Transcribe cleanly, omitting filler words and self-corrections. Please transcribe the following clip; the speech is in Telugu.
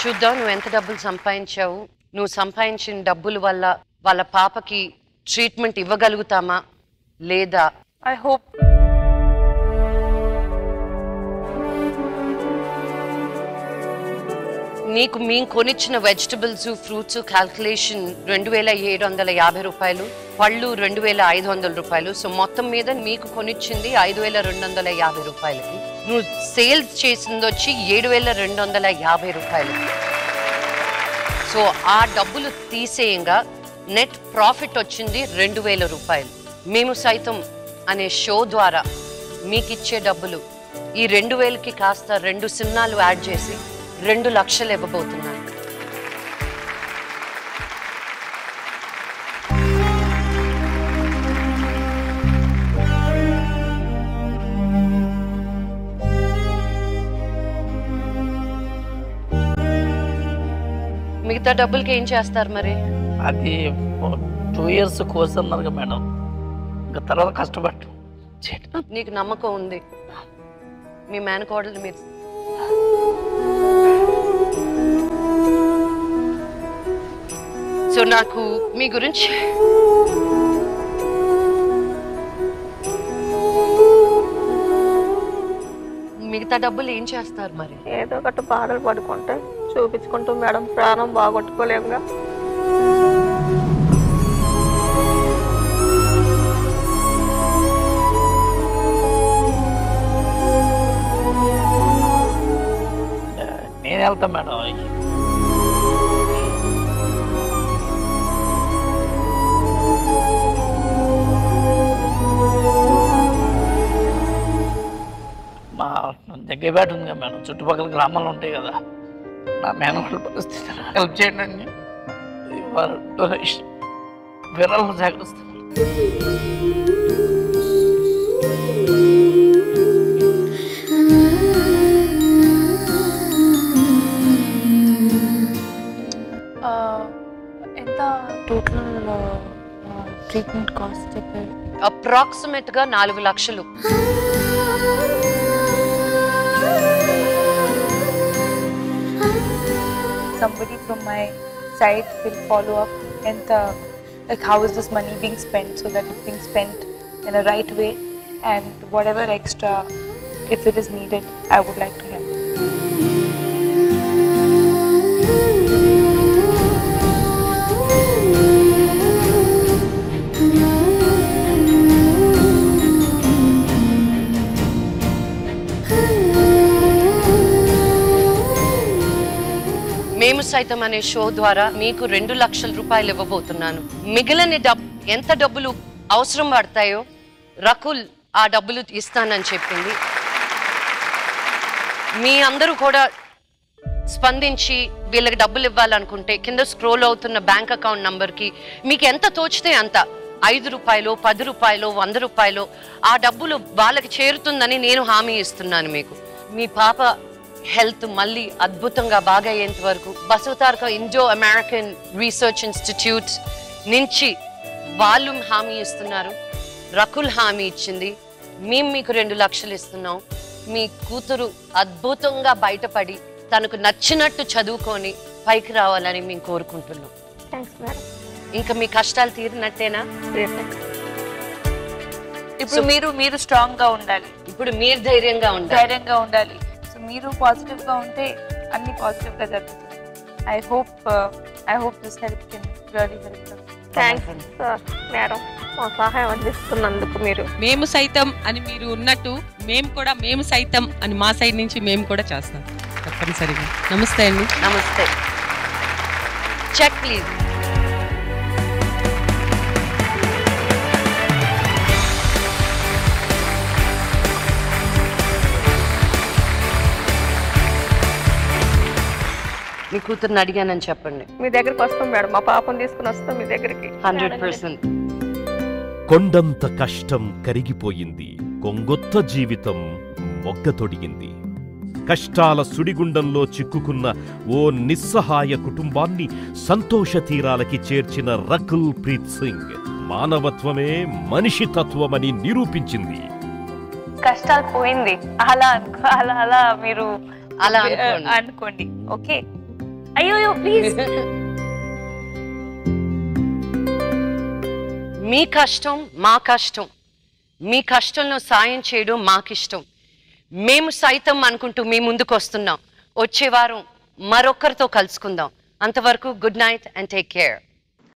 చూద్దాం నువ్వు ఎంత డబ్బులు సంపాదించావు. నువ్వు సంపాదించిన డబ్బుల వల్ల వాళ్ళ పాపకి ట్రీట్మెంట్ ఇవ్వగలుగుతామా లేదా. I hope. నీకు మేము కొనిచ్చిన వెజిటబుల్స్ ఫ్రూట్స్ క్యాల్కులేషన్ 2750 రూపాయలు, పళ్ళు 2500 రూపాయలు. సో మొత్తం మీద మీకు కొనిచ్చింది 5250 రూపాయలకి. నువ్వు సేల్స్ చేసింది వచ్చి 7250 రూపాయలు. సో ఆ డబ్బులు తీసేయంగా నెట్ ప్రాఫిట్ వచ్చింది 2000 రూపాయలు. మేము సైతం అనే షో ద్వారా మీకు ఇచ్చే డబ్బులు ఈ 2000కి కాస్త 2 సున్నాలు యాడ్ చేసి 2 లక్షలు ఇవ్వబోతున్నాను. మిగతా డబ్బులకి ఏం చేస్తారు మరి? అది 2 years కోర్స్ అన్నారు మేడం, ఇంకా తర్వాత కష్టపడ్డు. నీకు నమ్మకం ఉంది మీ మేనకోడలు మీరు? సో నాకు మీ గురించి మిగతా డబ్బులు ఏం చేస్తారు మరి? ఏదో ఒకటి బాధలు పడుకుంటే చూపించుకుంటూ మేడం, ప్రాణం బాగొట్టుకోలేముగా. నేను వెళ్తా మేడం. మా దగ్గరపేట ఉంది కదా మేడం, చుట్టుపక్కల గ్రామాలు ఉంటాయి కదా, నా మేనవాళ్ళ పరిస్థితి హెల్ప్ చేయండి అని విరాళం సేకరిస్తాను. ఎంత టోటల్ ట్రీట్మెంట్ కాస్ట్ చెప్పారు? అప్రాక్సిమేట్ గా 4 లక్షలు. Somebody from my side will follow up and like how is this money being spent, so that it's being spent in a right way, and whatever extra if it is needed I would like to help. మేము సైతం అనే షో ద్వారా మీకు 2 లక్షల రూపాయలు ఇవ్వబోతున్నాను. మిగిలిన ఎంత డబ్బులు అవసరం పడతాయో రకుల్ ఆ డబ్బులు ఇస్తానని చెప్పింది. మీ అందరూ కూడా స్పందించి వీళ్ళకి డబ్బులు ఇవ్వాలనుకుంటే కింద స్క్రోల్ అవుతున్న బ్యాంక్ అకౌంట్ నంబర్కి మీకు ఎంత తోచితే అంత, 5 రూపాయలు 10 రూపాయలు 100 రూపాయలు ఆ డబ్బులు వాళ్ళకి చేరుతుందని నేను హామీ ఇస్తున్నాను మీకు. మీ పాప హెల్త్ మళ్ళీ అద్భుతంగా బాగా అయ్యేంత వరకు Basavataraka Indo American research institute నుంచి వాళ్ళు హామీ ఇస్తున్నారు, రకుల్ హామీ ఇచ్చింది, మేము మీకు 2 లక్షలు ఇస్తున్నాం. మీ కూతురు అద్భుతంగా బయటపడి తనకు నచ్చినట్టు చదువుకొని పైకి రావాలని మేము కోరుకుంటున్నాం. ఇంకా మీ కష్టాలు తీరినట్టేనా? ఇప్పుడు మీరు స్ట్రాంగ్ గా ఉండాలి. ఇప్పుడు మీరు ధైర్యంగా ఉండాలి. సో మీరు పాజిటివ్ గా ఉంటే అన్ని పాజిటివ్ గా జరుగుతుంది. I hope this help can really help. Thanks madam, మా సహాయం అందిస్తున్నందుకు. మేము సైతం అని మీరు ఉన్నట్టు మేము కూడా మేము సైతం అని మా సైడ్ నుంచి మేము కూడా చేస్తాం తప్పనిసరిగా. నమస్తే అండి. నమస్తే. Check please. మీ కూతురుని అడిగానని చెప్పండి. మీ దగ్గరికి వస్తాం మేడం, మా పాపను తీసుకుని వస్తాం మీ దగ్గరికి. 100%. కొండంత కష్టం కరిగిపోయింది, కొంగొత్త జీవితం మొగ్గతొడిగింది. కష్టాల సుడిగుండంలో చిక్కుకున్న ఓ నిస్సహాయ కుటుంబాన్ని సంతోష తీరాలకి చేర్చిన రకుల్ ప్రీత్ సింగ్ మానవత్వమే మనిషి తత్వమని నిరూపించింది. కష్టాలు పోయింది, అలా మీరు అలా అనుకోండి. ఓకే, అయ్యో ప్లీజ్. మీ కష్టం మా కష్టం, మీ కష్టంలో సాయం చేయడం మాకిష్టం. మేము సైతం అనుకుంటూ మీ ముందుకు వస్తున్నాం. వచ్చే వారం మరొకరితో కలుసుకుందాం. అంతవరకు good night and take care.